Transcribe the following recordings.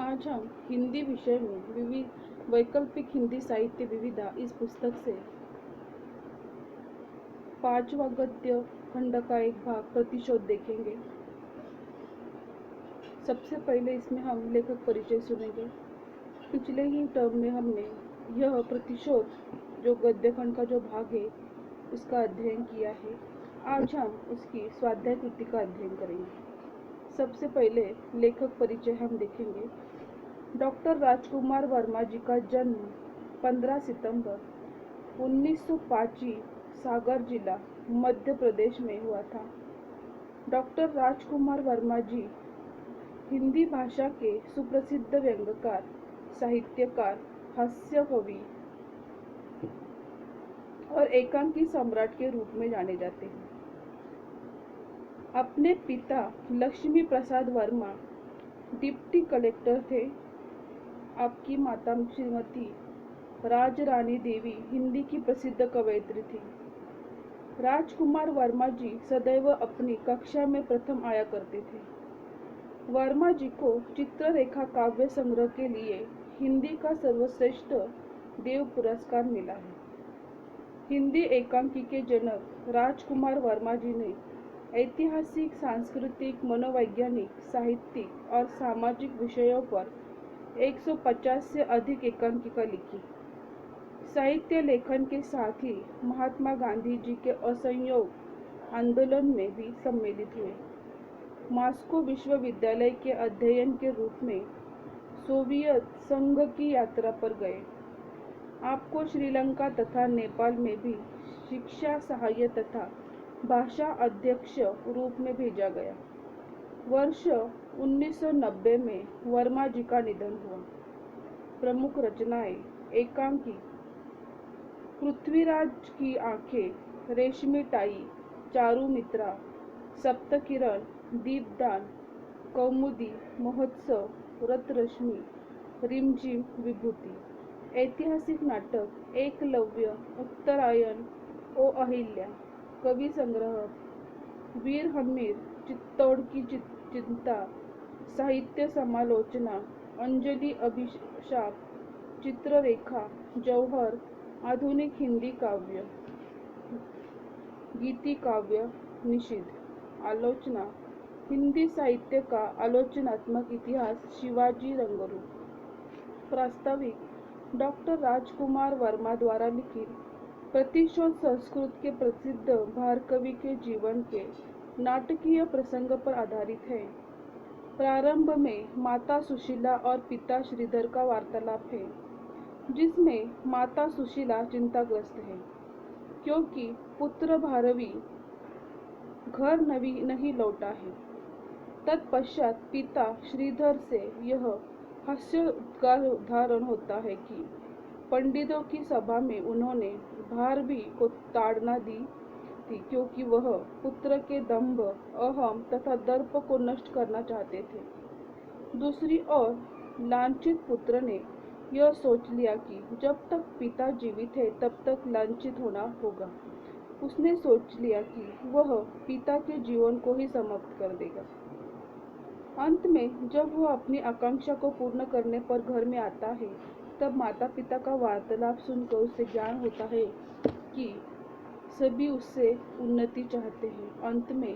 आज हम हिंदी विषय में विविध वैकल्पिक हिंदी साहित्य विविधा इस पुस्तक से पांचवा गद्य खंड का एक भाग प्रतिशोध देखेंगे। सबसे पहले इसमें हम लेखक परिचय सुनेंगे। पिछले ही टर्म में हमने यह प्रतिशोध जो गद्य खंड का जो भाग है उसका अध्ययन किया है। आज हम उसकी स्वाध्याय कृति का अध्ययन करेंगे। सबसे पहले लेखक परिचय हम देखेंगे। डॉक्टर राजकुमार वर्मा जी का जन्म 15 सितंबर 1905 सागर जिला मध्य प्रदेश में हुआ था। डॉक्टर राजकुमार वर्मा जी हिंदी भाषा के सुप्रसिद्ध व्यंग्यकार, साहित्यकार, हास्य कवि और एकांकी सम्राट के रूप में जाने जाते हैं। अपने पिता लक्ष्मी प्रसाद वर्मा डिप्टी कलेक्टर थे। आपकी माता श्रीमती राजरानी देवी हिंदी की प्रसिद्ध कवयित्री थी। राजकुमार वर्मा जी सदैव अपनी कक्षा में प्रथम आया करते थे। वर्मा जी को चित्ररेखा काव्य संग्रह के लिए हिंदी का सर्वश्रेष्ठ देव पुरस्कार मिला है। हिंदी एकांकी के जनक राजकुमार वर्मा जी ने ऐतिहासिक, सांस्कृतिक, मनोवैज्ञानिक, साहित्यिक और सामाजिक विषयों पर 150 से अधिक एकांकिका लिखी। साहित्य लेखन के साथ ही महात्मा गांधी जी के असहयोग आंदोलन में भी सम्मिलित हुए। मॉस्को विश्वविद्यालय के अध्ययन के रूप में सोवियत संघ की यात्रा पर गए। आपको श्रीलंका तथा नेपाल में भी शिक्षा सहाय्य तथा भाषा अध्यक्ष रूप में भेजा गया। वर्ष 1990 में वर्मा जी का निधन हुआ। प्रमुख रचनाएं एकांकी पृथ्वीराज की आंखें, रेशमी टाई, चारुमित्रा, सप्तकिरण, दीपदान, कौमुदी, महोत्सव, रथरश्मि, रिमझिम, विभूति। ऐतिहासिक नाटक एकलव्य, उत्तरायण, ओ अहिल्या, कवि संग्रह वीर हमीर, चित्तौड़ की चिंता, साहित्य समालोचना, अंजलि अभिशाप, चित्ररेखा, जौहर, आधुनिक हिंदी काव्य, गीति काव्य निषिद्ध, आलोचना, हिंदी साहित्य का आलोचनात्मक इतिहास, शिवाजी रंगरूप। प्रास्ताविक डॉक्टर राजकुमार वर्मा द्वारा लिखित प्रतिशोध संस्कृत के प्रसिद्ध भारकवि के जीवन के नाटकीय प्रसंग पर आधारित है। प्रारंभ में माता सुशीला और पिता श्रीधर का वार्तालाप है, जिसमें माता सुशीला चिंताग्रस्त है क्योंकि पुत्र भारवी घर नहीं लौटा है। तत्पश्चात पिता श्रीधर से यह हास्योद्गार उदाहरण होता है कि पंडितों की सभा में उन्होंने भारवी को ताड़ना दी थी क्योंकि वह पुत्र के दंभ, अहम तथा दर्प को नष्ट करना चाहते थे। दूसरी ओर लांछित पुत्र ने यह सोच लिया कि जब तक पिता जीवित है तब तक लांछित होना होगा। उसने सोच लिया कि वह पिता के जीवन को ही समाप्त कर देगा। अंत में जब वह अपनी आकांक्षा को पूर्ण करने पर घर में आता है तब माता पिता का वार्तालाप सुनकर उसे ज्ञान होता है कि सभी उससे उन्नति चाहते हैं। अंत में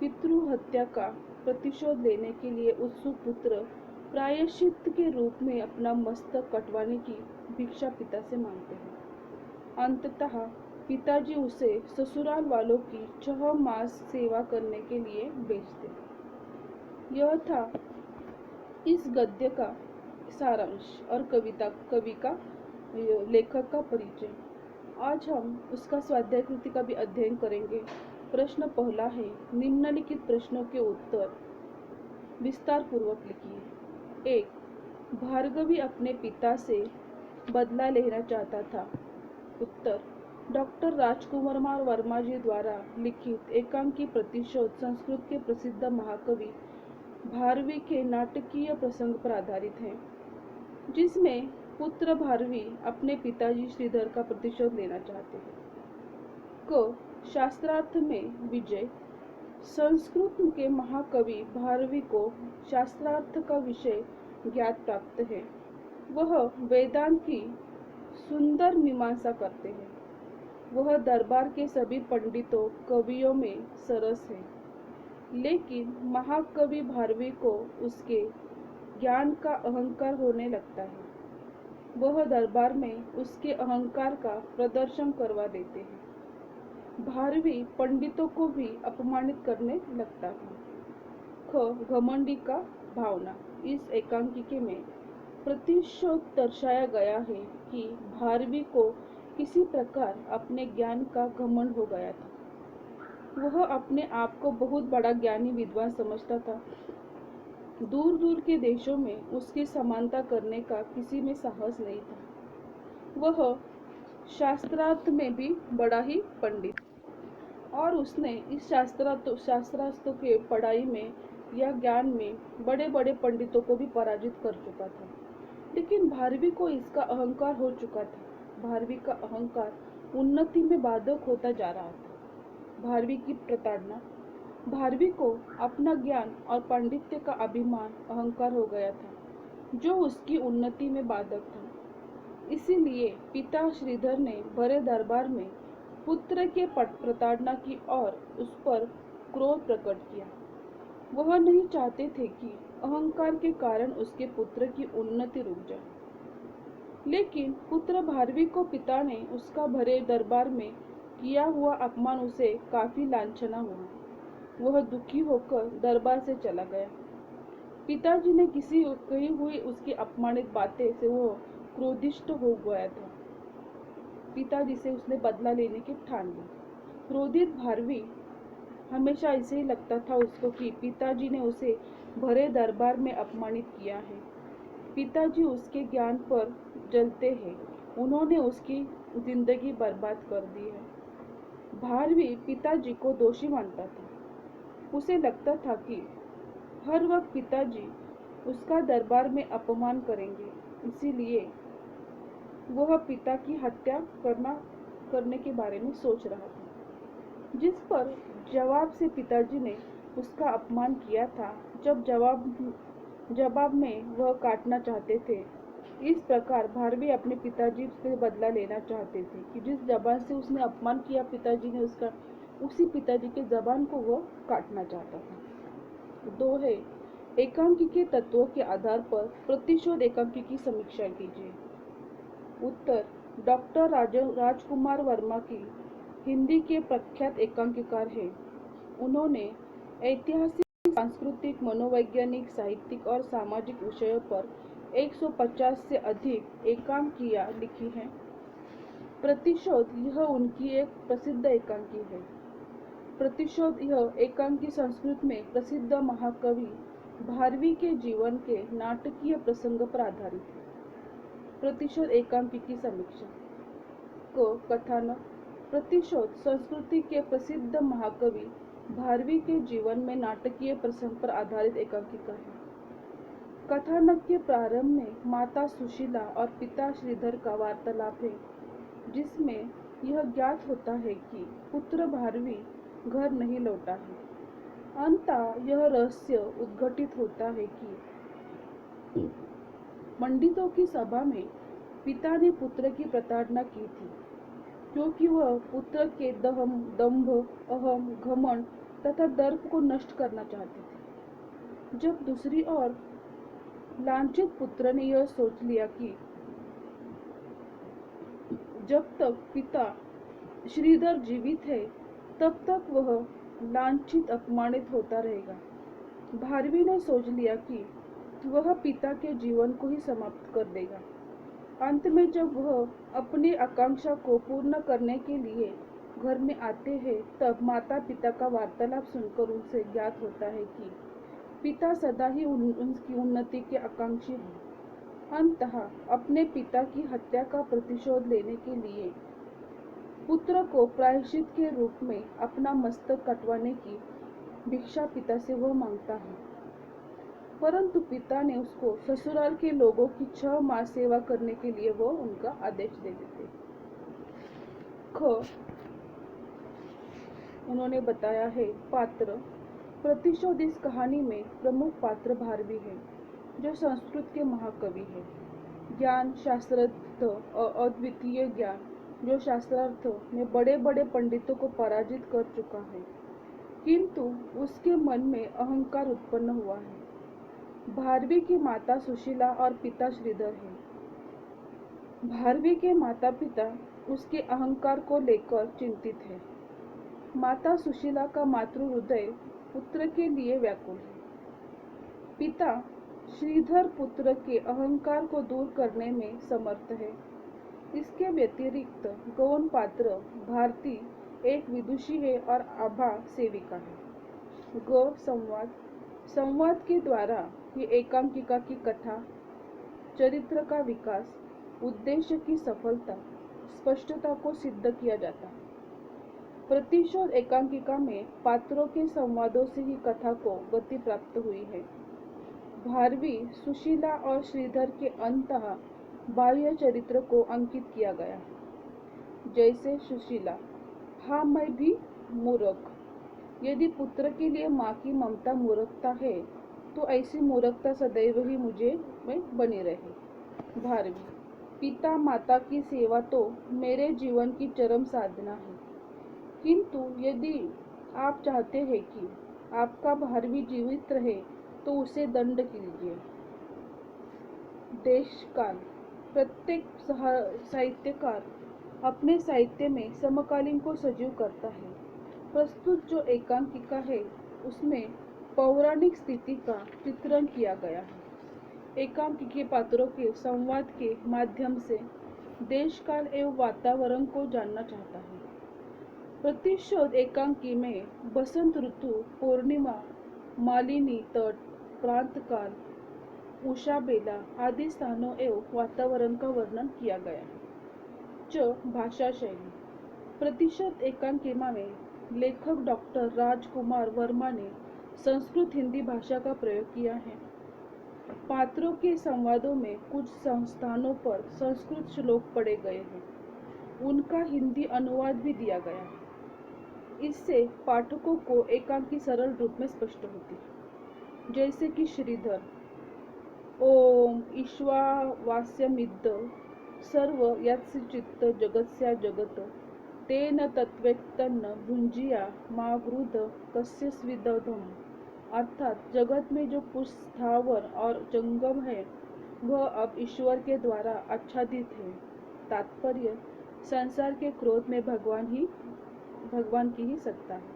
पितृ हत्या का प्रतिशोध लेने के लिए उत्सुक पुत्र प्रायश्चित के रूप में अपना मस्तक कटवाने की भिक्षा पिता से मांगते हैं। अंततः पिताजी उसे ससुराल वालों की 6 मास सेवा करने के लिए भेजते। यह था इस गद्य का सारांश और कवि का लेखक का परिचय। आज हम उसका स्वाध्याय कृति का भी अध्ययन करेंगे। प्रश्न पहला है, निम्नलिखित प्रश्नों के उत्तर विस्तार पूर्वक लिखिए। 1. भार्गवी अपने पिता से बदला लेना चाहता था। उत्तर, डॉक्टर राजकुमार वर्मा जी द्वारा लिखित एकांकी प्रतिशोध संस्कृत के प्रसिद्ध महाकवि भारवी के नाटकीय प्रसंग पर आधारित है, जिसमें पुत्र भारवी अपने पिताजी श्रीधर का प्रतिशोध लेना चाहते हैं। क. शास्त्रार्थ में विजय। संस्कृत के महाकवि भारवी को शास्त्रार्थ का विषय ज्ञात प्राप्त है, वह वेदांत की सुंदर मीमांसा करते हैं। वह दरबार के सभी पंडितों कवियों में सरस है, लेकिन महाकवि भारवी को उसके ज्ञान का अहंकार होने लगता है। वह दरबार में उसके अहंकार का प्रदर्शन करवा देते हैं। भारवी पंडितों को भी अपमानित करने लगता है। घमंडी का भावना। इस एकांकिके में प्रतिशोध दर्शाया गया है कि भारवी को किसी प्रकार अपने ज्ञान का घमंड हो गया था। वह अपने आप को बहुत बड़ा ज्ञानी विद्वान समझता था। दूर दूर के देशों में उसकी समानता करने का किसी में साहस नहीं था। वह शास्त्रार्थ में भी बड़ा ही पंडित, और उसने इस शास्त्रार्थ के पढ़ाई में या ज्ञान में बड़े बड़े पंडितों को भी पराजित कर चुका था। लेकिन भारवी को इसका अहंकार हो चुका था। भारवी का अहंकार उन्नति में बाधक होता जा रहा था। भारवी की प्रताड़ना। भारवी को अपना ज्ञान और पांडित्य का अभिमान अहंकार हो गया था, जो उसकी उन्नति में बाधक था। इसीलिए पिता श्रीधर ने बड़े दरबार में पुत्र के प्रताड़ना की और उस पर क्रोध प्रकट किया। वह नहीं चाहते थे कि अहंकार के कारण उसके पुत्र की उन्नति रुक जाए। लेकिन पुत्र भारवी को पिता ने उसका भरे दरबार में किया हुआ अपमान उसे काफी लांछना हुआ। वह दुखी होकर दरबार से चला गया। पिताजी ने किसी कही हुई उसकी अपमानित बातें से वह क्रोधिष्ठ हो गया था। पिताजी से उसने बदला लेने की ठान ली। क्रोधित भारवी हमेशा ऐसे ही लगता था उसको कि पिताजी ने उसे भरे दरबार में अपमानित किया है। पिताजी उसके ज्ञान पर जलते हैं। उन्होंने उसकी जिंदगी बर्बाद कर दी है। भारवी पिताजी को दोषी मानता था। उसे लगता था कि हर वक्त पिताजी उसका दरबार में अपमान करेंगे, इसीलिए वह पिता की हत्या करने के बारे में सोच रहा था। जिस पर जवाब से पिताजी ने उसका अपमान किया था, जब जवाब में वह काटना चाहते थे। इस प्रकार भारवी अपने पिताजी से बदला लेना चाहते थे कि जिस जबान से उसने अपमान किया पिताजी ने उसका, उसी पिताजी के जबान को वह काटना चाहता था। 2 है, एकांकी के तत्वों के आधार पर प्रतिशोध एकांकी की समीक्षा कीजिए। उत्तर, डॉक्टर राजकुमार वर्मा की हिंदी के प्रख्यात एकांकीकार हैं। उन्होंने ऐतिहासिक, सांस्कृतिक, मनोवैज्ञानिक, साहित्यिक और सामाजिक विषयों पर 150 से अधिक एकांकियाँ लिखी हैं। प्रतिशोध यह उनकी एक प्रसिद्ध एकांकी है। प्रतिशोध यह एकांकी संस्कृत में प्रसिद्ध महाकवि भारवी के जीवन के नाटकीय प्रसंग पर आधारित है। प्रतिशोध एकांकी की समीक्षा। कथानक। प्रतिशोध संस्कृति के प्रसिद्ध महाकवि भारवी के जीवन में नाटकीय प्रसंग पर आधारित एकांकिका है। कथानक के प्रारंभ में माता सुशीला और पिता श्रीधर का वार्तालाप है, जिसमें यह ज्ञात होता है कि पुत्र भारवी घर नहीं लौटा है। अंततः यह रहस्य उद्घटित होता है कि पंडितों की सभा में पिता ने पुत्र की प्रताड़ना की थी, क्योंकि वह पुत्र के दंभ, अहम, घमंड तथा दर्प को नष्ट करना चाहते थे। जब दूसरी ओर लांछित पुत्र ने यह सोच लिया कि जब तक पिता श्रीधर जीवित है, तब तक वह लांछित, अपमानित होता रहेगा। भारवी ने सोच लिया कि वह पिता के जीवन को ही समाप्त कर देगा। अंत में जब वह अपनी आकांक्षा को पूर्ण करने के लिए घर में आते हैं, तब माता पिता का वार्तालाप सुनकर उनसे ज्ञात होता है कि पिता सदा ही उनकी उन्नति के आकांक्षी हैं। अंततः अपने पिता की हत्या का प्रतिशोध लेने के लिए पुत्र को प्रायश्चित के रूप में अपना मस्तक कटवाने की भिक्षा पिता से वह मांगता है, परंतु पिता ने उसको ससुराल के लोगों की 6 माह सेवा करने के लिए वो उनका आदेश दे देते। उन्होंने बताया है पात्र। प्रतिशोध इस कहानी में प्रमुख पात्र भारवी है। जो संस्कृत के महाकवि है। ज्ञान शास्त्रार्थ अद्वितीय ज्ञान जो शास्त्रार्थ में बड़े बड़े पंडितों को पराजित कर चुका है, किंतु उसके मन में अहंकार उत्पन्न हुआ है। भारवी की माता सुशीला और पिता श्रीधर है। भारवी के माता पिता उसके अहंकार को लेकर चिंतित है। माता सुशीला का मातृ हृदय पुत्र के लिए व्याकुल है। पिता श्रीधर पुत्र के अहंकार को दूर करने में समर्थ है। इसके व्यतिरिक्त गौण पात्र भारती एक विदुषी है और आभा सेविका है। संवाद संवाद के द्वारा ये एकांकिका की कथा, चरित्र का विकास, उद्देश्य की सफलता, स्पष्टता को सिद्ध किया जाता है। प्रतिशोध एकांकिका में पात्रों के संवादों से ही कथा को गति प्राप्त हुई है। भारवी, सुशीला और श्रीधर के अंतः बाह्य चरित्र को अंकित किया गया है। जैसे सुशीला, हाँ मैं भी मूर्ख। यदि पुत्र के लिए माँ की ममता मूर्खता है, तो ऐसी मूर्खता सदैव ही मुझे में बनी रहे। भारवी, पिता माता की सेवा तो मेरे जीवन की चरम साधना है, किंतु यदि आप चाहते हैं कि आपका भारवी जीवित रहे तो उसे दंड कीजिए। देशकाल, प्रत्येक साहित्यकार अपने साहित्य में समकालीन को सजीव करता है। प्रस्तुत जो एकांकिका है उसमें पौराणिक स्थिति का चित्रण किया गया है। एकांकिके पात्रों के संवाद के माध्यम से देशकाल एवं वातावरण को जानना चाहता है। प्रतिशोध एकांकी में बसंत ऋतु, पूर्णिमा, मालिनी तट, प्रांतकाल, उषा बेला आदि स्थानों एवं वातावरण का वर्णन किया गया है। भाषा शैली, प्रतिशोध एकांकिका में लेखक डॉक्टर राजकुमार वर्मा ने संस्कृत हिंदी भाषा का प्रयोग किया है। पात्रों के संवादों में कुछ स्थानों पर संस्कृत श्लोक पढ़े गए हैं। उनका हिंदी अनुवाद भी दिया गया है। इससे पाठकों को एकांकी सरल रूप में स्पष्ट होती है। जैसे कि श्रीधर, ओम ईश्वावास्यमिद्ध सर्व यत्सिचित्त जगत्स्या जगत तेन तत्वेक्तन्न भुंजिया मा वृद्ध कस्य स्विदधम। अर्थात जगत में जो कुछ स्थावर और जंगम है वह अब ईश्वर के द्वारा आच्छादित है। तात्पर्य, संसार के क्रोध में भगवान की ही सत्ता है।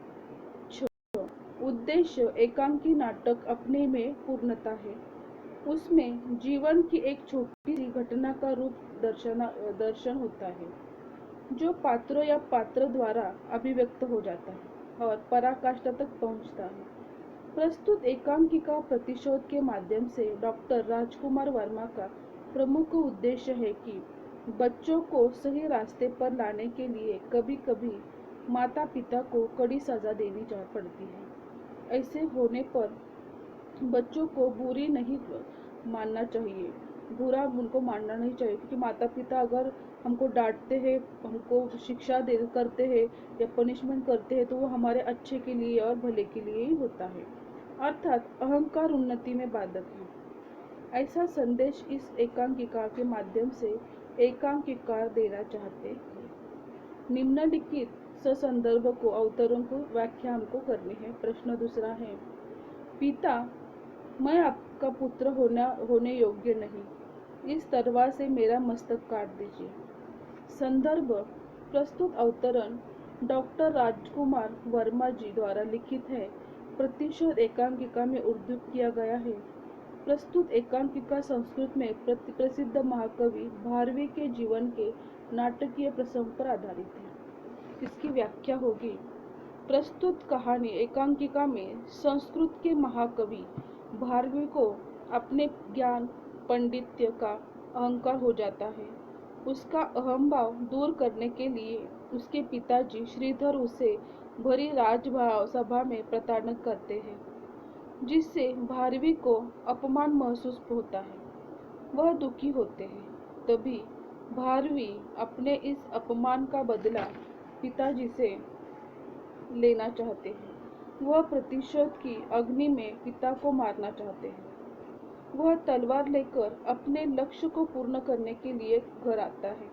उद्देश्य एकांकी नाटक अपने में पूर्णता है। उसमें जीवन की एक छोटी सी घटना का रूप दर्शन होता है, जो पात्रों या पात्र द्वारा अभिव्यक्त हो जाता है और पराकाष्ठा तक पहुंचता है। प्रस्तुत एकांकिका प्रतिशोध के माध्यम से डॉक्टर राजकुमार वर्मा का प्रमुख उद्देश्य है कि बच्चों को सही रास्ते पर लाने के लिए कभी कभी माता पिता को कड़ी सजा देनी पड़ती है। ऐसे होने पर बच्चों को बुरा उनको मानना नहीं चाहिए, क्योंकि माता पिता अगर हमको डांटते हैं, हमको शिक्षा करते हैं या पनिशमेंट करते हैं तो वो हमारे अच्छे के लिए और भले के लिए ही होता है। अर्थात अहंकार उन्नति में बाधक है। ऐसा संदेश इस एकांकिका के माध्यम से एकांकिकार देना चाहते हैं। निम्नलिखित संदर्भ को अवतरण को व्याख्या हमको करनी है। प्रश्न दूसरा है, पिता, मैं आपका पुत्र होने योग्य नहीं, इस तलवार से मेरा मस्तक काट दीजिए। संदर्भ, प्रस्तुत अवतरण डॉक्टर राजकुमार वर्मा जी द्वारा लिखित है। प्रतिशोध एकांकिका में उद्धृत किया गया है। प्रस्तुत एकांकिका संस्कृत में प्रसिद्ध महाकवि भारवी के जीवन के नाटकीय प्रसंग पर आधारित है। इसकी व्याख्या होगी, प्रस्तुत कहानी एकांकिका में संस्कृत के महाकवि भारवी को अपने ज्ञान पंडित्य का अहंकार हो जाता है। उसका अहंभाव दूर करने के लिए उसके पिताजी श्रीधर उसे भरी सभा में प्रताड़ित करते हैं, जिससे भारवी को अपमान महसूस होता है। वह दुखी होते हैं। तभी भारवी अपने इस अपमान का बदला पिताजी से लेना चाहते हैं। वह प्रतिशोध की अग्नि में पिता को मारना चाहते हैं। वह तलवार लेकर अपने लक्ष्य को पूर्ण करने के लिए घर आता है,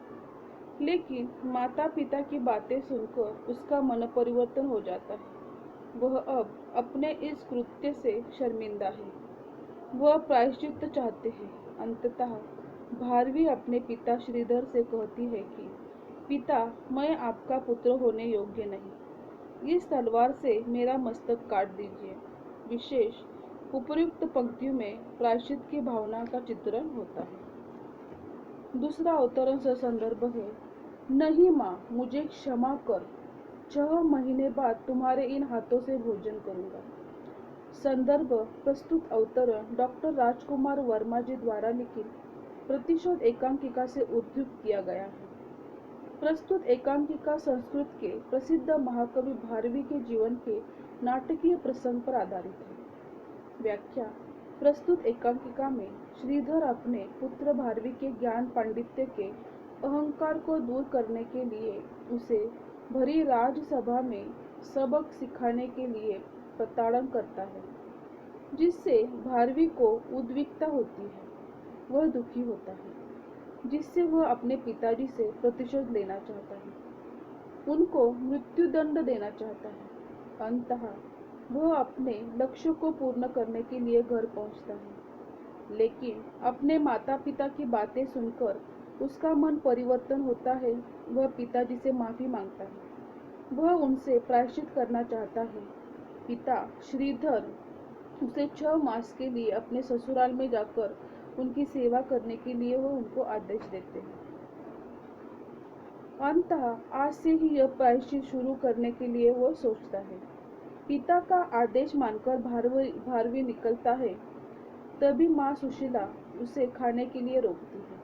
लेकिन माता पिता की बातें सुनकर उसका मन परिवर्तन हो जाता है। वह अब अपने इस कृत्य से शर्मिंदा है। वह प्रायश्चित चाहते हैं। अंततः भारवी अपने पिता श्रीधर से कहती है कि पिता, मैं आपका पुत्र होने योग्य नहीं। इस तलवार से मेरा मस्तक काट दीजिए। विशेष उपयुक्त पंक्तियों में प्रायश्चित की भावना का चित्रण होता है। दूसरा अवतरण से संदर्भ है, नहीं माँ, मुझे क्षमा कर। 6 महीने बाद तुम्हारे इन हाथों से भोजन करूंगा। संदर्भ प्रस्तुत अवतरण डॉक्टर राजकुमार वर्मा जी द्वारा लिखित प्रतिशोध एकांकिका से उद्धृत किया गया है। प्रस्तुत एकांकिका संस्कृत के प्रसिद्ध महाकवि भारवी के जीवन के नाटकीय प्रसंग पर आधारित है। व्याख्या। प्रस्तुत एकांकिका में श्रीधर अपने पुत्र भारवी के ज्ञान पांडित्य के अहंकार को दूर करने के लिए उसे भरी राजसभा में सबक सिखाने के लिए प्रताड़न करता है, जिससे भारवी को उद्विग्नता होती है। वह दुखी होता है, जिससे वह अपने पिताजी से प्रतिशोध लेना चाहता है, उनको मृत्युदंड देना चाहता है। अंततः वह अपने लक्ष्य को पूर्ण करने के लिए घर पहुंचता है, लेकिन अपने माता पिता की बातें सुनकर उसका मन परिवर्तन होता है। वह पिताजी से माफी मांगता है। वह उनसे प्रायश्चित करना चाहता है। पिता श्रीधर उसे 6 मास के लिए अपने ससुराल में जाकर उनकी सेवा करने के लिए वह उनको आदेश देते हैं। अंततः आज से ही यह प्रायश्चित शुरू करने के लिए वह सोचता है। पिता का आदेश मानकर भारवी निकलता है। तभी माँ सुशीला उसे खाने के लिए रोकती है।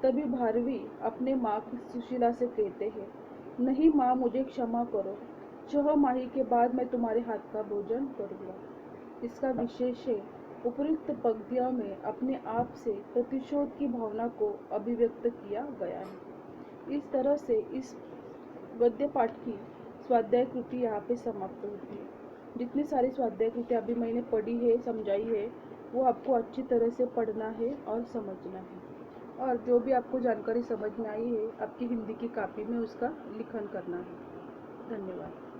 तभी भारवी अपने माँ सुशीला से कहते हैं, नहीं माँ, मुझे क्षमा करो। 6 माही के बाद मैं तुम्हारे हाथ का भोजन करूँगा। इसका विशेष है, उपयुक्त पंक्तियों में अपने आप से प्रतिशोध की भावना को अभिव्यक्त किया गया है। इस तरह से इस गद्य पाठ की स्वाध्याय कृति यहाँ पे समाप्त होती है। जितनी सारी स्वाध्याय कृति अभी मैंने पढ़ी है, समझाई है, वो आपको अच्छी तरह से पढ़ना है और समझना है। और जो भी आपको जानकारी समझ में आई है, आपकी हिंदी की कॉपी में उसका लिखन करना है। धन्यवाद।